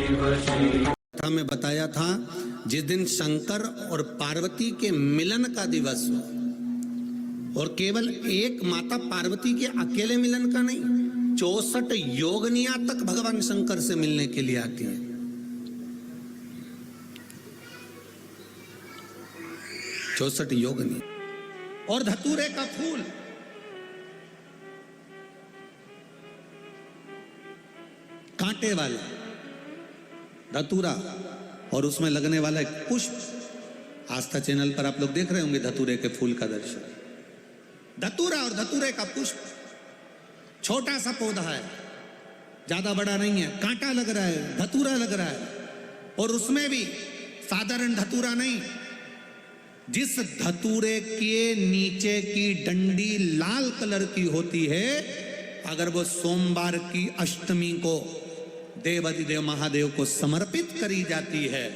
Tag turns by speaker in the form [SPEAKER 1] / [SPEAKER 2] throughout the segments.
[SPEAKER 1] कथा में बताया था जिस दिन शंकर और पार्वती के मिलन का दिवस हो, और केवल एक माता पार्वती के अकेले मिलन का नहीं, 64 योगनिया तक भगवान शंकर से मिलने के लिए आती है। चौसठ योगनिया और धतूरे का फूल, कांटे वाला धतूरा और उसमें लगने वाला एक पुष्प। आस्था चैनल पर आप लोग देख रहे होंगे धतूरे के फूल का दर्शन। धतूरा और धतूरे का पुष्प, छोटा सा पौधा है, ज्यादा बड़ा नहीं है, कांटा लग रहा है, धतूरा लग रहा है, और उसमें भी साधारण धतूरा नहीं, जिस धतूरे के नीचे की डंडी लाल कलर की होती है, अगर वो सोमवार की अष्टमी को देवाधिदेव महादेव को समर्पित करी जाती है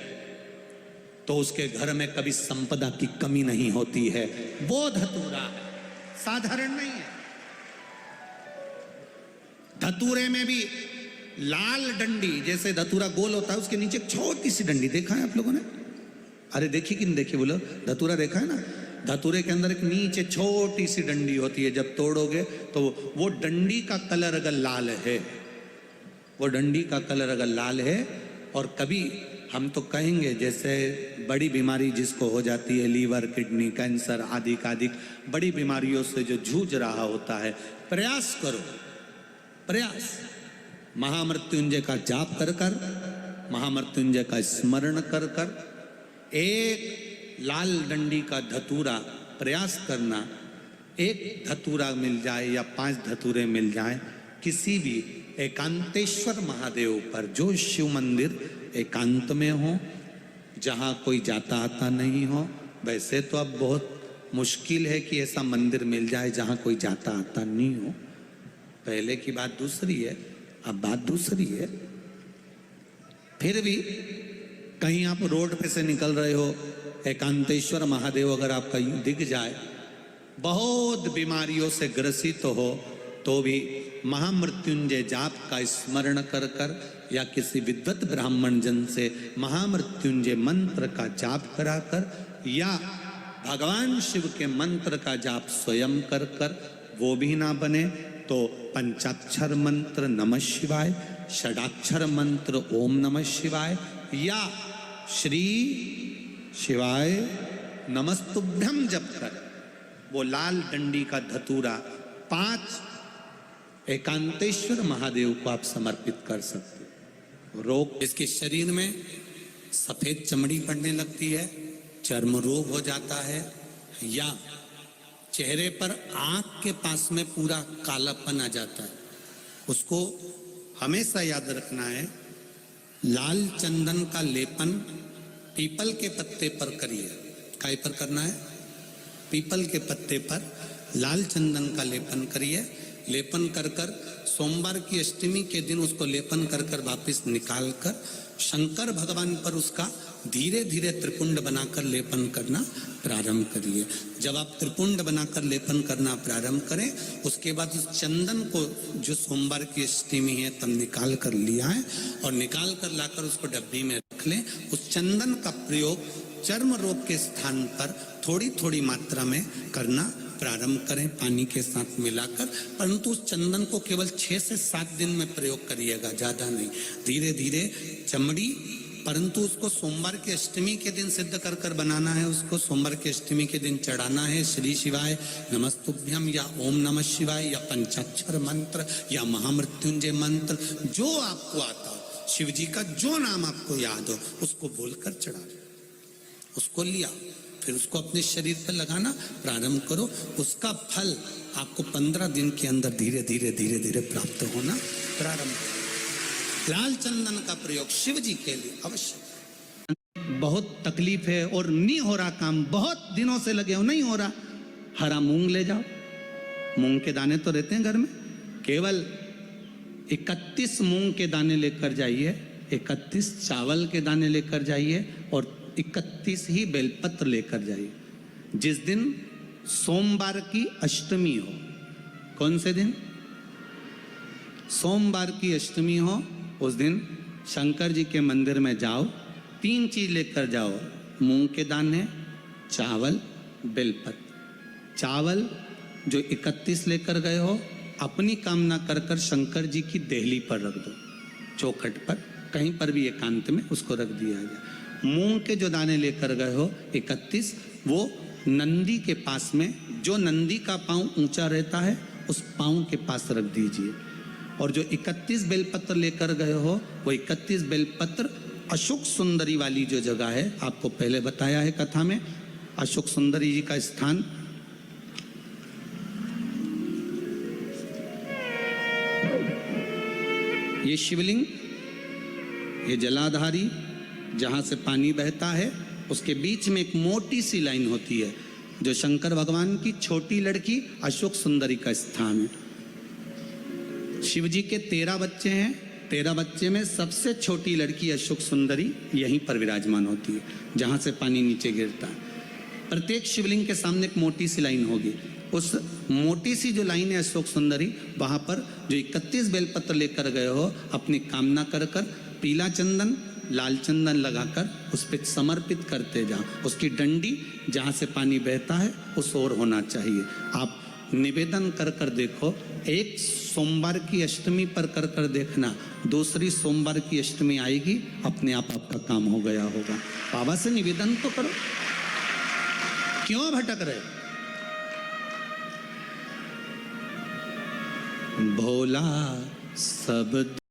[SPEAKER 1] तो उसके घर में कभी संपदा की कमी नहीं होती है। वो धतूरा है, साधारण नहीं है। धतूरे में भी लाल डंडी, जैसे धतूरा गोल होता है उसके नीचे छोटी सी डंडी, देखा है आप लोगों ने? अरे देखी कि नहीं देखी बोलो? धतूरा देखा है ना? धतूरे के अंदर एक नीचे छोटी सी डंडी होती है, जब तोड़ोगे तो वो डंडी का कलर अगर लाल है, वो डंडी का कलर अगर लाल है, और कभी हम तो कहेंगे जैसे बड़ी बीमारी जिसको हो जाती है, लीवर, किडनी, कैंसर आदि आदि बड़ी बीमारियों से जो जूझ रहा होता है, प्रयास करो, प्रयास महामृत्युंजय का जाप कर कर, महामृत्युंजय का स्मरण कर कर, एक लाल डंडी का धतूरा प्रयास करना, एक धतूरा मिल जाए या 5 धतूरे मिल जाए किसी भी एकांतेश्वर महादेव पर, जो शिव मंदिर एकांत में हो, जहाँ कोई जाता आता नहीं हो। वैसे तो अब बहुत मुश्किल है कि ऐसा मंदिर मिल जाए जहाँ कोई जाता आता नहीं हो, पहले की बात दूसरी है, अब बात दूसरी है। फिर भी कहीं आप रोड पे से निकल रहे हो, एकांतेश्वर महादेव अगर आपका दिख जाए, बहुत बीमारियों से ग्रसित हो, तो भी महामृत्युंजय जाप का स्मरण कर कर या किसी विद्वत ब्राह्मण जन से महामृत्युंजय मंत्र का जाप कराकर या भगवान शिव के मंत्र का जाप स्वयं कर कर, वो भी ना बने तो पंचाक्षर मंत्र नमः शिवाय, षडाक्षर मंत्र ओम नमः शिवाय या श्री शिवाय नमस्तुभ्यम जप कर वो लाल डंडी का धतूरा 5 एकांतेश्वर महादेव को आप समर्पित कर सकते हो। रोग, इसके शरीर में सफेद चमड़ी पड़ने लगती है, चर्म रोग हो जाता है, या चेहरे पर आंख के पास में पूरा कालापन आ जाता है, उसको हमेशा याद रखना है। लाल चंदन का लेपन पीपल के पत्ते पर करिए। काय पर करना है? पीपल के पत्ते पर लाल चंदन का लेपन करिए। लेपन कर कर सोमवार की अष्टमी के दिन उसको लेपन कर कर वापिस निकाल कर शंकर भगवान पर उसका धीरे धीरे त्रिपुंड बनाकर लेपन करना प्रारंभ करिए। जब आप त्रिपुंड बनाकर लेपन करना प्रारंभ करें, उसके बाद उस चंदन को जो सोमवार की अष्टमी है तब निकाल कर लिया है, और निकाल कर लाकर उसको डब्बी में रख लें। उस चंदन का प्रयोग चर्म रोग के स्थान पर थोड़ी थोड़ी मात्रा में करना प्रारंभ करें, पानी के साथ मिलाकर। परंतु उस चंदन को केवल 6 से 7 दिन में प्रयोग करिएगा, ज्यादा नहीं, धीरे धीरे चमड़ी। परंतु उसको सोमवार की अष्टमी के दिन सिद्ध कर कर बनाना है, उसको सोमवार की अष्टमी के दिन चढ़ाना है श्री शिवाय नमस्तुभ्यम या ओम नमः शिवाय या पंचाक्षर मंत्र या महामृत्युंजय मंत्र, जो आपको आता हो, शिव जी का जो नाम आपको याद हो उसको बोलकर चढ़ा, उसको लिया, फिर उसको अपने शरीर पर लगाना प्रारंभ करो। उसका फल आपको 15 दिन के अंदर धीरे धीरे धीरे धीरे प्राप्त होना प्रारंभ करो। लाल चंदन का प्रयोग शिव जी के लिए अवश्य। बहुत तकलीफ है और नहीं हो रहा काम, बहुत दिनों से लगे हो, नहीं हो रहा, हरा मूंग ले जाओ। मूंग के दाने तो रहते हैं घर में, केवल 31 मूंग के दाने लेकर जाइए, 31 चावल के दाने लेकर जाइए और 31 ही बेलपत्र लेकर जाइए। जिस दिन सोमवार की अष्टमी हो, कौन से दिन? सोमवार की अष्टमी हो, उस दिन शंकर जी के मंदिर में जाओ, 3 चीज लेकर जाओ, मूंग के दाने, चावल, बेलपत्र। चावल जो 31 लेकर गए हो, अपनी कामना कर कर शंकर जी की देहली पर रख दो, चौखट पर, कहीं पर भी एकांत में उसको रख दिया जाए। मूंग के जो दाने लेकर गए हो 31, वो नंदी के पास में, जो नंदी का पांव ऊंचा रहता है उस पांव के पास रख दीजिए। और जो 31 बेलपत्र लेकर गए हो, वो 31 बेलपत्र अशोक सुंदरी वाली जो जगह है, आपको पहले बताया है कथा में, अशोक सुंदरी जी का स्थान ये शिवलिंग, ये जलाधारी जहाँ से पानी बहता है, उसके बीच में एक मोटी सी लाइन होती है जो शंकर भगवान की छोटी लड़की अशोक सुंदरी का स्थान है। शिव जी के 13 बच्चे हैं, 13 बच्चे में सबसे छोटी लड़की अशोक सुंदरी यहीं पर विराजमान होती है, जहाँ से पानी नीचे गिरता है। प्रत्येक शिवलिंग के सामने एक मोटी सी लाइन होगी, उस मोटी सी जो लाइन है अशोक सुंदरी, वहाँ पर जो 31 बेलपत्र लेकर गए हो, अपनी कामना कर कर पीला चंदन, लाल चंदन लगाकर उस पर समर्पित करते जाओ। उसकी डंडी जहाँ से पानी बहता है उस ओर होना चाहिए। आप निवेदन कर कर देखो, एक सोमवार की अष्टमी पर कर कर देखना, दूसरी सोमवार की अष्टमी आएगी, अपने आप आपका काम हो गया होगा। बाबा से निवेदन तो करो, क्यों भटक रहे? भोला सब